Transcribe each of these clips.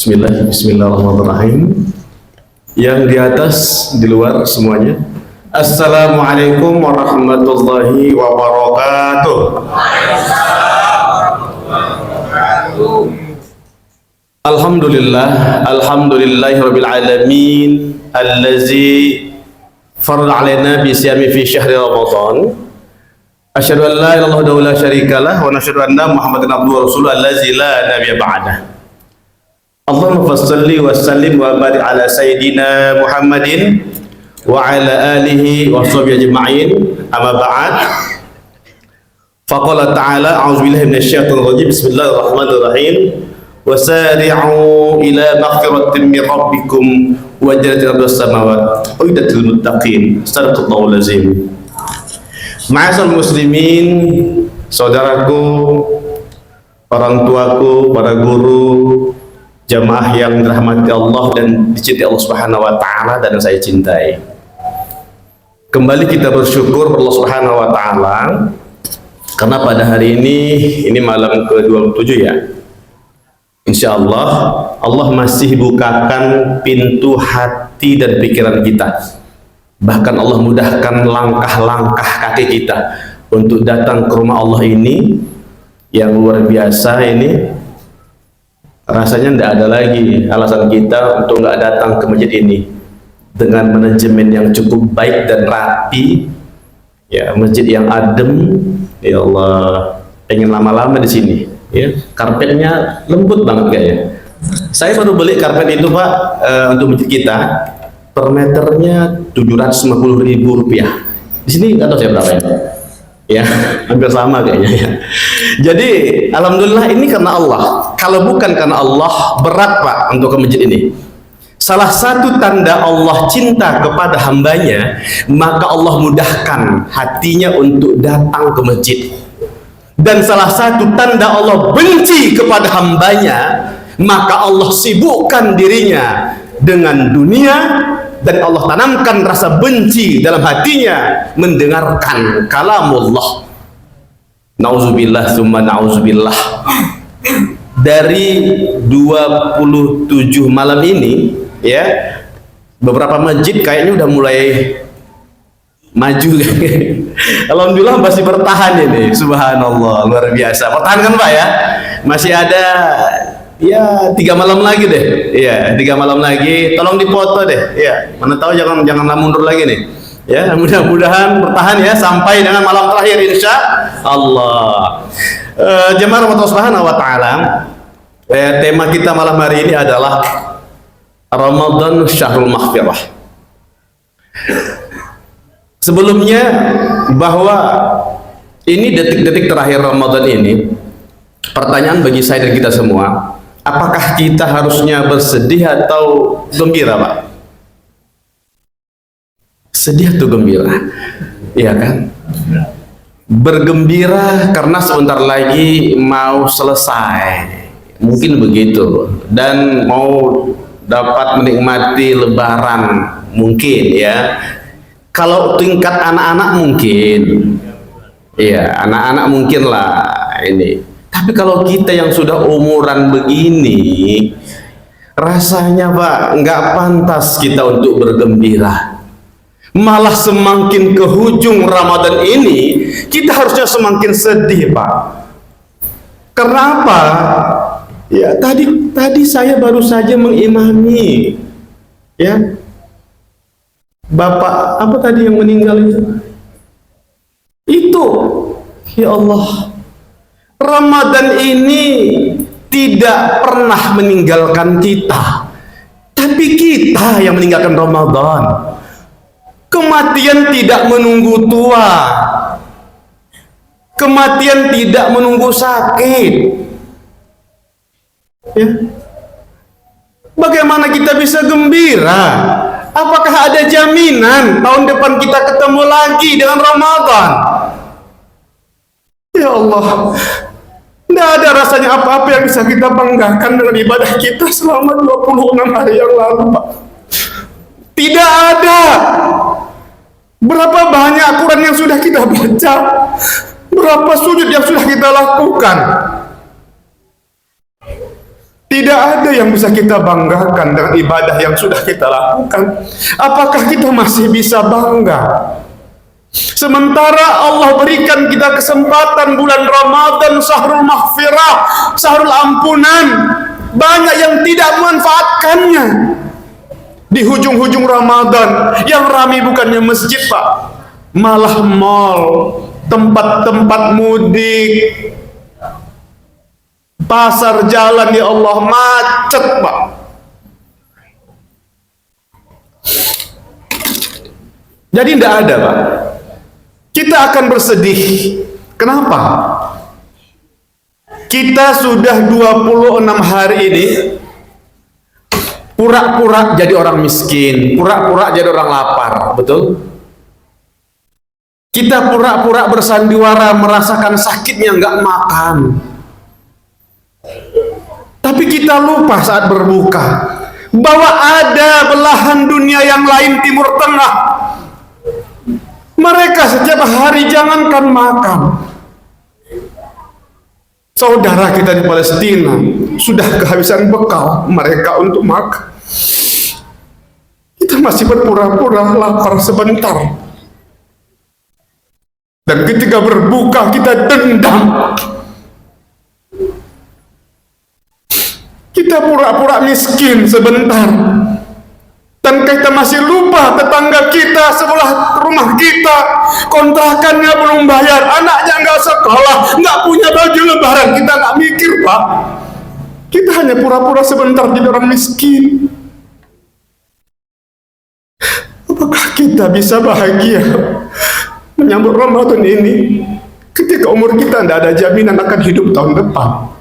Bismillahirrahmanirrahim. Yang di atas, di luar semuanya. Assalamualaikum warahmatullahi wabarakatuh. Alhamdulillahirabbil alamin allazi farada alaina bi siyami fi syahri ramadan. Asyhadu an la ilaha illallah wa la syarikalah wa nasyhadu anna Muhammadan abduhu wa rasuluhu allazi la nabiyya ba'dah. Allahumma fassalli wa sallim wa barik ala sayyidina Muhammadin wa ala alihi wa sahbihi ajma'in. Amma ba'd. Faqala ta'ala a'udzu billahi minasyaitonir rajim. Bismillahirrahmanirrahim. Wasari'u ila maghfiratin min rabbikum wa jannatin arduha as-samawati wa iddatil muttaqin. Shadaqallahul azim. Ma'asal muslimin, saudaraku, orang tuaku, para guru, jamaah yang dirahmati Allah dan dicintai Allah Subhanahu wa taala dan saya cintai. Kembali kita bersyukur Allah Subhanahu wa taala karena pada hari ini malam ke-27 ya. Insyaallah Allah masih bukakan pintu hati dan pikiran kita. Bahkan Allah mudahkan langkah-langkah kaki kita untuk datang ke rumah Allah ini yang luar biasa ini. Rasanya tidak ada lagi alasan kita untuk nggak datang ke masjid ini dengan manajemen yang cukup baik dan rapi, ya, masjid yang adem. Ya Allah, pengen lama-lama di sini. Ya, karpetnya lembut banget kayaknya. Saya baru beli karpet itu Pak untuk masjid kita. Per meternya 750.000 rupiah. Di sini nggak tahu saya berapa ya. Ya, hampir sama kayaknya ya. Jadi alhamdulillah ini karena Allah. Kalau bukan karena Allah, berat Pak untuk ke masjid ini. Salah satu tanda Allah cinta kepada hambanya, maka Allah mudahkan hatinya untuk datang ke masjid. Dan salah satu tanda Allah benci kepada hambanya, maka Allah sibukkan dirinya dengan dunia dan Allah tanamkan rasa benci dalam hatinya mendengarkan kalamullah. Nauzubillah summa nauzubillah. Dari 27 malam ini ya, beberapa masjid kayaknya udah mulai maju. Alhamdulillah masih bertahan ini, subhanallah, luar biasa. Bertahan kan Pak ya? Masih ada ya 3 malam lagi deh. Iya, 3 malam lagi. Tolong dipoto deh. Iya, mana tahu jangan mundur lagi nih. Ya, mudah-mudahan bertahan ya sampai dengan malam terakhir insya Allah. Jemaah Allah Subhanahu wa taala. Tema kita malam hari ini adalah Ramadan Syahrul Maghfirah. Sebelumnya bahwa ini detik-detik terakhir Ramadan ini, pertanyaan bagi saya dan kita semua, apakah kita harusnya bersedih atau gembira, Pak? Sedih atau gembira? Iya kan? Bergembira karena sebentar lagi mau selesai, mungkin begitu, dan mau dapat menikmati Lebaran mungkin ya. Kalau tingkat anak-anak mungkin, iya, anak-anak mungkin lah ini. Tapi kalau kita yang sudah umuran begini, rasanya Pak nggak pantas kita untuk bergembira. Malah semakin ke hujung Ramadan ini, kita harusnya semakin sedih Pak. Kenapa? Ya tadi saya baru saja mengimami, ya, Bapak apa tadi yang meninggal itu, ya Allah. Ramadan ini tidak pernah meninggalkan kita, tapi kita yang meninggalkan Ramadan. Kematian tidak menunggu tua, kematian tidak menunggu sakit ya. Bagaimana kita bisa gembira? Apakah ada jaminan tahun depan kita ketemu lagi dengan Ramadan? Ya Allah, tidak ada rasanya apa-apa yang bisa kita banggakan dengan ibadah kita selama 26 hari yang lalu, Pak. Tidak ada. Berapa banyak Quran yang sudah kita baca, berapa sujud yang sudah kita lakukan. Tidak ada yang bisa kita banggakan dengan ibadah yang sudah kita lakukan. Apakah kita masih bisa bangga? Sementara Allah berikan kita kesempatan bulan Ramadan, syahrul maghfirah, syahrul ampunan, banyak yang tidak memanfaatkannya. Di hujung-hujung Ramadan yang ramai bukannya masjid, Pak, malah mall, tempat-tempat mudik, pasar jalan, ya Allah, macet, Pak. Jadi tidak ada, Pak. Kita akan bersedih. Kenapa? Kita sudah 26 hari ini pura-pura jadi orang miskin, pura-pura jadi orang lapar, betul? Kita pura-pura bersandiwara merasakan sakitnya nggak makan. Tapi kita lupa saat berbuka bahwa ada belahan dunia yang lain, Timur Tengah. Mereka setiap hari jangankan makan. Saudara kita di Palestina sudah kehabisan bekal mereka untuk makan. Kita masih berpura-pura lapar sebentar. Dan ketika berbuka kita dendam. Kita pura-pura miskin sebentar. Dan kita masih lupa tetangga kita sebelah rumah kita, kontrakannya belum bayar, anaknya nggak sekolah, nggak punya baju lebaran. Kita nggak mikir, Pak. Kita hanya pura-pura sebentar jadi orang miskin. Apakah kita bisa bahagia menyambut Ramadan ini ketika umur kita tidak ada jaminan akan hidup tahun depan?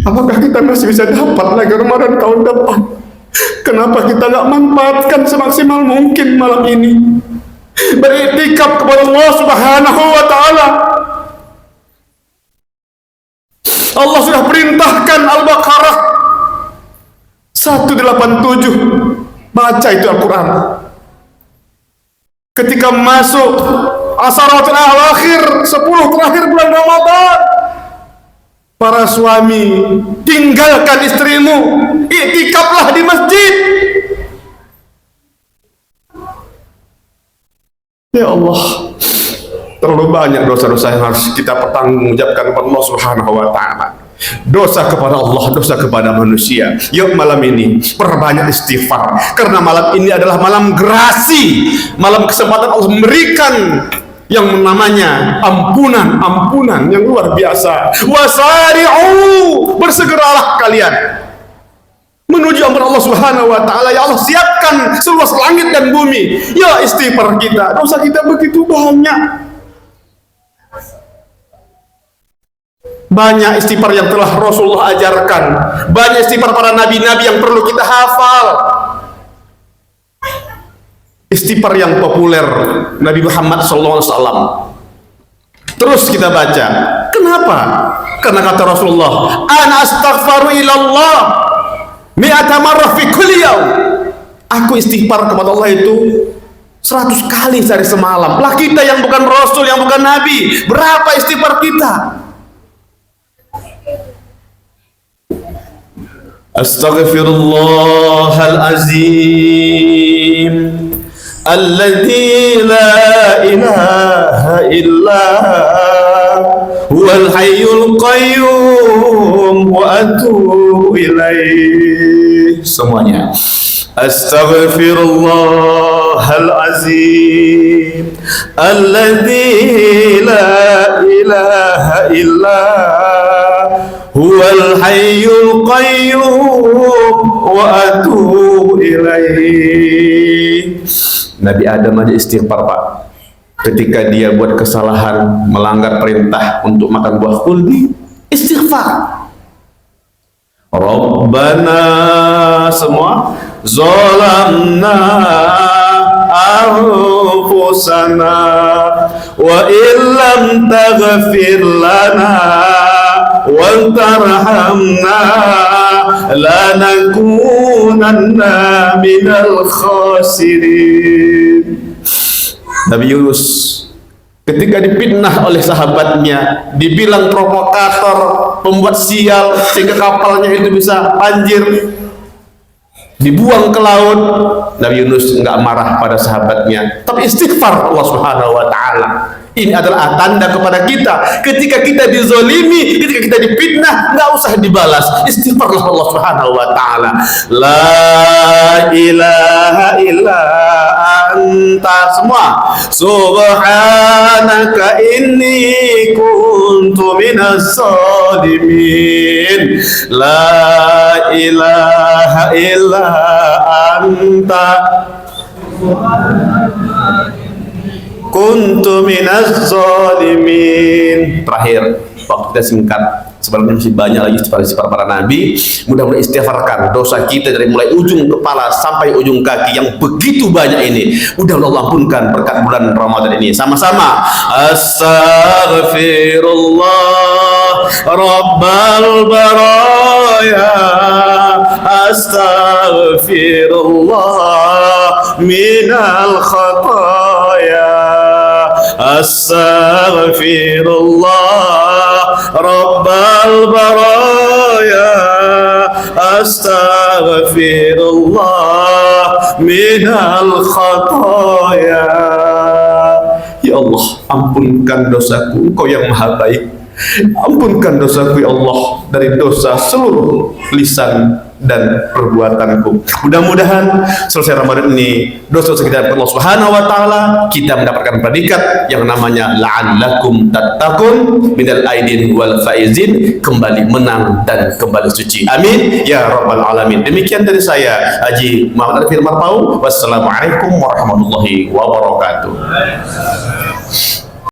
Apakah kita masih bisa dapat lagi Ramadan tahun depan? Kenapa kita nggak manfaatkan semaksimal mungkin malam ini? Beriktikaf kepada Allah Subhanahu wa Ta'ala. Allah sudah perintahkan Al-Baqarah 187. Baca itu Al-Quran. Ketika masuk Asharatul Awakhir, 10 terakhir bulan Ramadan, para suami, tinggalkan istrimu, iktikaflah di masjid. Ya Allah, terlalu banyak dosa-dosa yang harus kita pertanggungjawabkan kepada Allah Subhanahu wa Ta'ala. Dosa kepada Allah, dosa kepada manusia. Yuk malam ini perbanyak istighfar, karena malam ini adalah malam gerasi, malam kesempatan Allah memberikan yang namanya ampunan yang luar biasa. Wasari'u, bersegeralah kalian menuju ampunan Allah Subhanahu wa Ta'ala. Ya Allah, siapkan seluas langit dan bumi. Ya istighfar kita, dosa kita begitu banyak. Banyak istighfar yang telah Rasulullah ajarkan, banyak istighfar para nabi-nabi yang perlu kita hafal. Istighfar yang populer Nabi Muhammad SAW. Terus kita baca. Kenapa? Karena kata Rasulullah, ana astaghfaru ilallah mi'ata marrah fi kulli yaum. Aku istighfar kepada Allah itu 100 kali sehari semalam. Lah kita yang bukan Rasul, yang bukan Nabi, berapa istighfar kita? Astaghfirullahalazim alladzi la ilaha illa huwal hayyul qayyum wa atubu ilaih. Semuanya. Astaghfirullahalazim alladzi la ilaha illa huwal hayyul qayyum wa atubu ilaih. Nabi Adam aja istighfar, Pak, ketika dia buat kesalahan, melanggar perintah untuk makan buah kuldi, istighfar. Rabbana, semua, zalamna anfusana wa illam taghfir lana wa tarhamna lanakunanna minal khasirin. Nabi Yunus ketika dipitnah oleh sahabatnya, dibilang provokator, pembuat sial sehingga kapalnya itu bisa banjir, dibuang ke laut. Nabi Yunus enggak marah pada sahabatnya, tapi istighfar Allah Subhanahu wa taala. Ini adalah tanda kepada kita ketika kita dizolimi, ketika kita difitnah, enggak usah dibalas. Istighfarlah Allah Subhanahu wa taala. La ilaha illa anta, semua. Subhanaka inni kuntu minas zalimin. La ilaha illa anta kuntu minaz zalimin. Terakhir, waktu kita singkat, sebenarnya masih banyak lagi sifat-sifat para nabi. Mudah-mudahan istighfarkan dosa kita dari mulai ujung kepala sampai ujung kaki yang begitu banyak ini. Mudah-mudahan Allah ampunkan berkat bulan Ramadan ini. Sama-sama. Astaghfirullah Rabbal baraya, astaghfirullah minal khataya, astaghfirullah Rabbal baraya, astaghfirullah minal khataya. Ya Allah, ampunkan dosaku, Engkau yang maha baik. Ampunkan dosaku ya Allah, dari dosa seluruh lisan dan perbuatanku. Mudah-mudahan selesai Ramadan ini dosa-dosa kita Allah Subhanahu wa taala, kita mendapatkan predikat yang namanya la'allakum tattaqun minal aidin wal faizin, kembali menang dan kembali suci. Amin ya rabbal alamin. Demikian dari saya Haji Muhammad Arifin Marpau. Wassalamualaikum warahmatullahi wabarakatuh.